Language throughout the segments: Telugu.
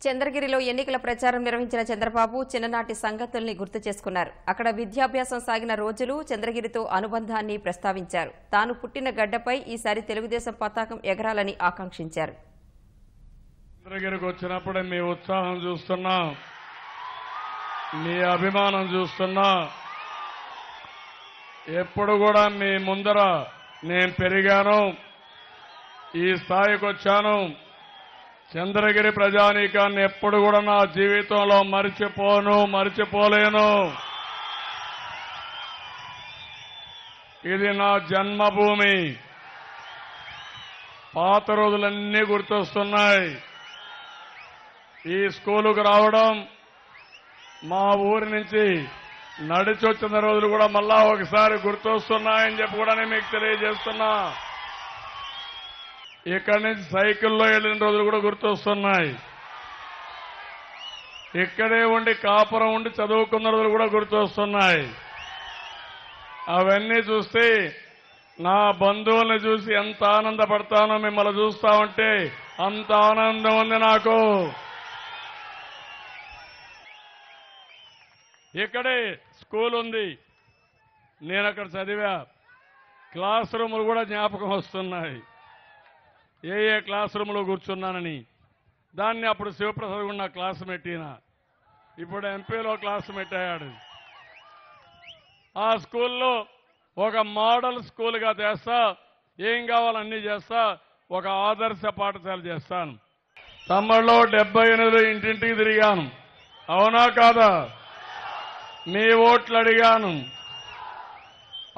చంద్రగిరిలో ఎన్నికల ప్రచారం నిర్వహించిన చంద్రబాబు చిన్ననాటి సంగతుల్ని గుర్తు చేసుకున్నారు. అక్కడ విద్యాభ్యాసం సాగిన రోజులు, చంద్రగిరితో అనుబంధాన్ని ప్రస్తావించారు. తాను పుట్టిన గడ్డపై ఈసారి తెలుగుదేశం పతాకం ఎగరాలని ఆకాంక్షించారు. చంద్రగిరికి వచ్చినప్పుడే మీ ఉత్సాహం చూస్తున్నా, మీ అభిమానం చూస్తున్నా. ఎప్పుడు కూడా మీ ముందర నేను పెరిగాను, ఈ స్థాయికి వచ్చాను. చంద్రగిరి ప్రజానీకాన్ని ఎప్పుడు కూడా నా జీవితంలో మరిచిపోలేను. ఇది నా జన్మభూమి. పాత రోజులన్నీ గుర్తొస్తున్నాయి. ఈ స్కూలుకు రావడం, మా ఊరి నుంచి నడిచి వచ్చిన రోజులు కూడా మళ్ళా ఒకసారి గుర్తొస్తున్నాయని చెప్పి కూడా నేను మీకు తెలియజేస్తున్నా. ఇక్కడి నుంచి సైకిల్లో వెళ్ళిన రోజులు కూడా గుర్తొస్తున్నాయి. ఇక్కడే ఉండి కాపురం ఉండి చదువుకున్న రోజులు కూడా గుర్తొస్తున్నాయి. అవన్నీ చూస్తే నా బంధువుల్ని చూసి ఎంత ఆనందపడతానో, మిమ్మల్ని చూస్తా ఉంటే అంత ఆనందం ఉంది నాకు. ఇక్కడే స్కూల్ ఉంది, నేను అక్కడ చదివా. క్లాస్ రూములు కూడా జ్ఞాపకం వస్తున్నాయి. ఏ క్లాస్ రూమ్లో కూర్చున్నానని. దాన్ని అప్పుడు శివప్రసాద్ కూడా నా క్లాస్మేట్ ఈయన, ఇప్పుడు ఎంపీలో క్లాస్మేట్ అయ్యాడు. ఆ స్కూల్లో ఒక మోడల్ స్కూల్గా చేస్తా, ఏం కావాలన్నీ చేస్తా, ఒక ఆదర్శ పాఠశాల చేస్తాను. తమ్ముళ్ళు 78 ఇంటింటికి తిరిగాను, అవునా కాదా? మీ ఓట్లు అడిగాను.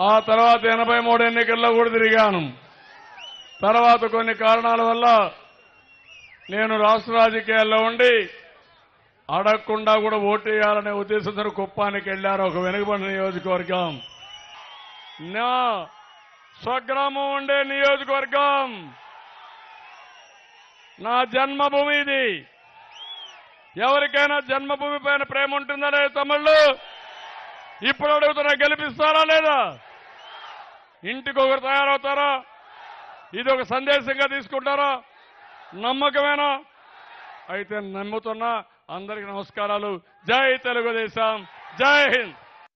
ఆ తర్వాత 83 ఎన్నికల్లో కూడా తిరిగాను. తర్వాత కొన్ని కారణాల వల్ల నేను రాష్ట్ర రాజకీయాల్లో ఉండి అడగకుండా కూడా ఓటేయాలనే ఉద్దేశంతో కుప్పానికి వెళ్లారు, ఒక వెనుకబడిన నియోజకవర్గం. నా స్వగ్రామం ఉండే నియోజకవర్గం, నా జన్మభూమి ఇది. ఎవరికైనా జన్మభూమి పైన ప్రేమ ఉంటుందా లేదా తమ్ముళ్ళు? ఇప్పుడు అడుగుతున్నా, గెలిపిస్తారా లేదా? ఇంటికి ఒకరు తయారవుతారా? ఇది ఒక సందేశంగా తీసుకుంటారా? నమ్మకమేనా? అయితే నమ్ముతున్నా. అందరికీ నమస్కారాలు. జై తెలుగుదేశం, జై హింద్.